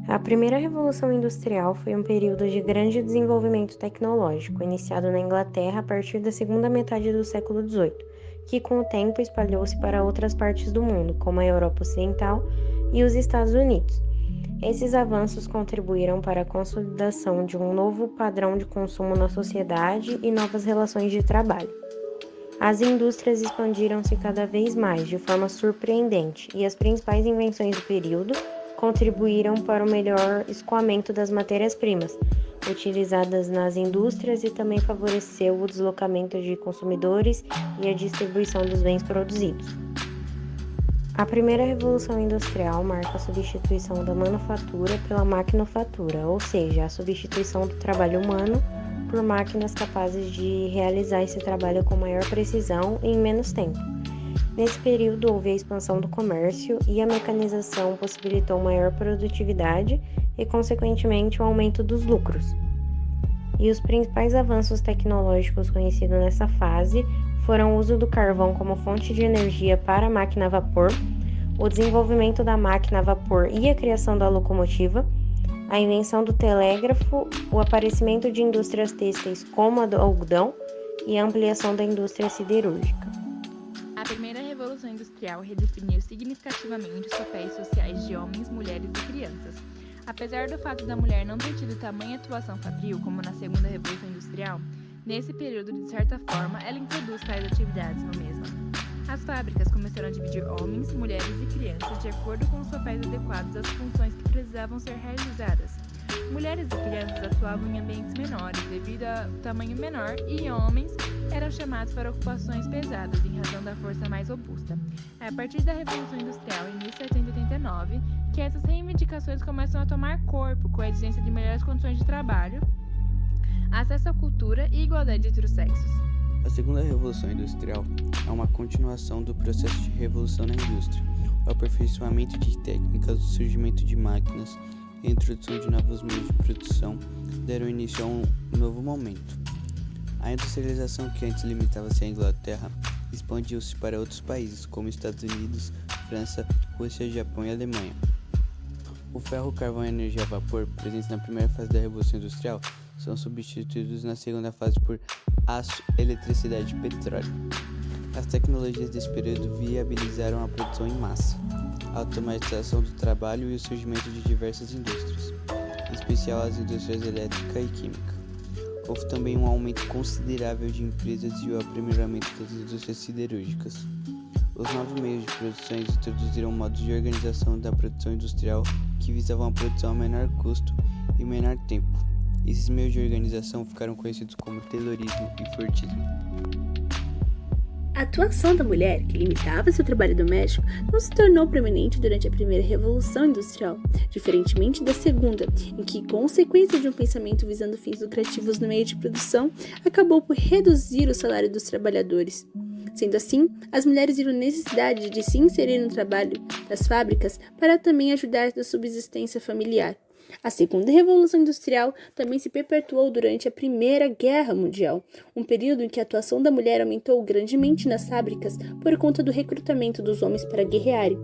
A primeira revolução industrial foi um período de grande desenvolvimento tecnológico, iniciado na Inglaterra a partir da segunda metade do século XVIII, que com o tempo espalhou-se para outras partes do mundo, como a Europa Ocidental e os Estados Unidos. Esses avanços contribuíram para a consolidação de um novo padrão de consumo na sociedade e novas relações de trabalho. As indústrias expandiram-se cada vez mais de forma surpreendente e as principais invenções do período contribuíram para o melhor escoamento das matérias-primas utilizadas nas indústrias e também favoreceu o deslocamento de consumidores e a distribuição dos bens produzidos. A primeira revolução industrial marca a substituição da manufatura pela maquinofatura, ou seja, a substituição do trabalho humano por máquinas capazes de realizar esse trabalho com maior precisão e em menos tempo. Nesse período, houve a expansão do comércio e a mecanização possibilitou maior produtividade e, consequentemente, o aumento dos lucros. E os principais avanços tecnológicos conhecidos nessa fase foram o uso do carvão como fonte de energia para a máquina a vapor, o desenvolvimento da máquina a vapor e a criação da locomotiva, a invenção do telégrafo, o aparecimento de indústrias têxteis como a do algodão e a ampliação da indústria siderúrgica. A primeira revolução industrial redefiniu significativamente os papéis sociais de homens, mulheres e crianças. Apesar do fato da mulher não ter tido tamanha atuação fabril como na segunda revolução industrial, nesse período, de certa forma, ela introduz tais atividades no mesmo. As fábricas começaram a dividir homens, mulheres e crianças de acordo com os papéis adequados às funções que precisavam ser realizadas. Mulheres e crianças atuavam em ambientes menores devido ao tamanho menor e homens eram chamados para ocupações pesadas em razão da força mais robusta. É a partir da Revolução Industrial em 1789 que essas reivindicações começam a tomar corpo, com a exigência de melhores condições de trabalho, acesso à cultura e igualdade entre os sexos. A segunda revolução industrial é uma continuação do processo de revolução na indústria. O aperfeiçoamento de técnicas, o surgimento de máquinas e a introdução de novos meios de produção deram início a um novo momento. A industrialização, que antes limitava-se à Inglaterra, expandiu-se para outros países, como Estados Unidos, França, Rússia, Japão e Alemanha. O ferro, o carvão e a energia a vapor, presentes na primeira fase da Revolução Industrial, são substituídos na segunda fase por aço, eletricidade e petróleo. As tecnologias desse período viabilizaram a produção em massa, a automatização do trabalho e o surgimento de diversas indústrias, em especial as indústrias elétrica e química. Houve também um aumento considerável de empresas e o aprimoramento das indústrias siderúrgicas. Os novos meios de produção introduziram modos de organização da produção industrial que visavam a produção a menor custo e menor tempo. Esses meios de organização ficaram conhecidos como Taylorismo e Fordismo. A atuação da mulher, que limitava seu trabalho doméstico, não se tornou proeminente durante a primeira Revolução Industrial, diferentemente da segunda, em que, consequência de um pensamento visando fins lucrativos no meio de produção, acabou por reduzir o salário dos trabalhadores. Sendo assim, as mulheres viram necessidade de se inserir no trabalho das fábricas para também ajudar na subsistência familiar. A segunda Revolução Industrial também se perpetuou durante a Primeira Guerra Mundial, um período em que a atuação da mulher aumentou grandemente nas fábricas por conta do recrutamento dos homens para guerrearem.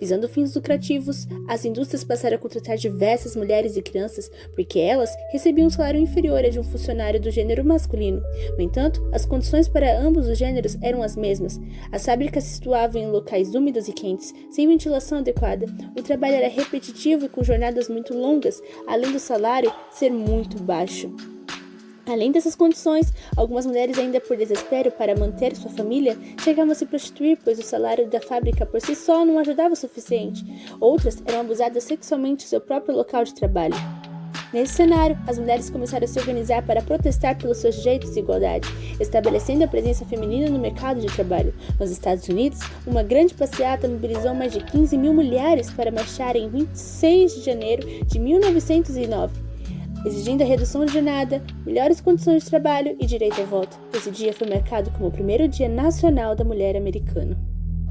Visando fins lucrativos, as indústrias passaram a contratar diversas mulheres e crianças porque elas recebiam um salário inferior ao de um funcionário do gênero masculino. No entanto, as condições para ambos os gêneros eram as mesmas. As fábricas se situavam em locais úmidos e quentes, sem ventilação adequada. O trabalho era repetitivo e com jornadas muito longas, além do salário ser muito baixo. Além dessas condições, algumas mulheres, ainda por desespero para manter sua família, chegavam a se prostituir, pois o salário da fábrica por si só não ajudava o suficiente. Outras eram abusadas sexualmente em seu próprio local de trabalho. Nesse cenário, as mulheres começaram a se organizar para protestar pelos seus direitos de igualdade, estabelecendo a presença feminina no mercado de trabalho. Nos Estados Unidos, uma grande passeata mobilizou mais de 15 mil mulheres para marchar em 26 de janeiro de 1909. Exigindo a redução de jornada, melhores condições de trabalho e direito ao voto. Esse dia foi marcado como o primeiro Dia Nacional da Mulher Americana.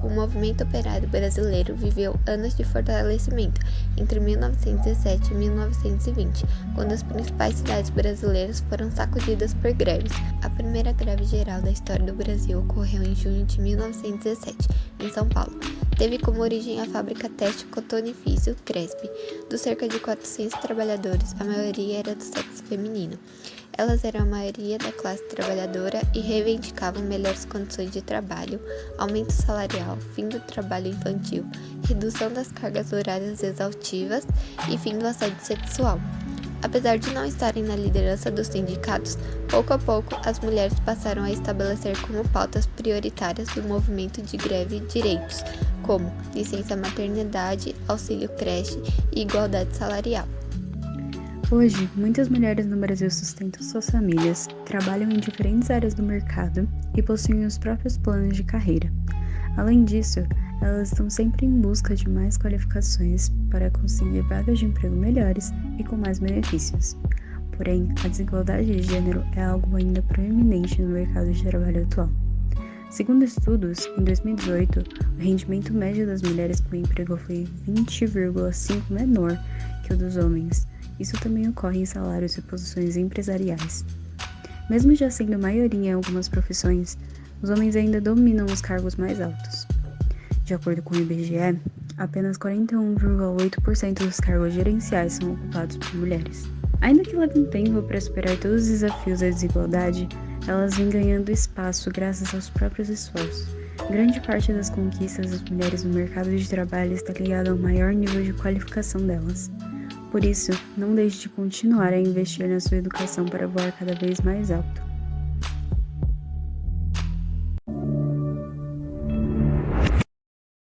O movimento operário brasileiro viveu anos de fortalecimento entre 1917 e 1920, quando as principais cidades brasileiras foram sacudidas por greves. A primeira greve geral da história do Brasil ocorreu em junho de 1917, em São Paulo. Teve como origem a fábrica Têxtil Cotonifício, Cresp. Dos cerca de 400 trabalhadores, a maioria era do sexo feminino. Elas eram a maioria da classe trabalhadora e reivindicavam melhores condições de trabalho, aumento salarial, fim do trabalho infantil, redução das cargas horárias exaustivas e fim do assédio sexual. Apesar de não estarem na liderança dos sindicatos, pouco a pouco as mulheres passaram a estabelecer como pautas prioritárias do movimento de greve direitos, como licença maternidade, auxílio creche e igualdade salarial. Hoje, muitas mulheres no Brasil sustentam suas famílias, trabalham em diferentes áreas do mercado e possuem os próprios planos de carreira. Além disso, elas estão sempre em busca de mais qualificações para conseguir vagas de emprego melhores e com mais benefícios. Porém, a desigualdade de gênero é algo ainda proeminente no mercado de trabalho atual. Segundo estudos, em 2018, o rendimento médio das mulheres com emprego foi 20,5% menor que o dos homens. Isso também ocorre em salários e posições empresariais. Mesmo já sendo maioria em algumas profissões, os homens ainda dominam os cargos mais altos. De acordo com o IBGE, apenas 41,8% dos cargos gerenciais são ocupados por mulheres. Ainda que leve um tempo para superar todos os desafios da desigualdade, elas vêm ganhando espaço graças aos próprios esforços. Grande parte das conquistas das mulheres no mercado de trabalho está ligada ao maior nível de qualificação delas. Por isso, não deixe de continuar a investir na sua educação para voar cada vez mais alto.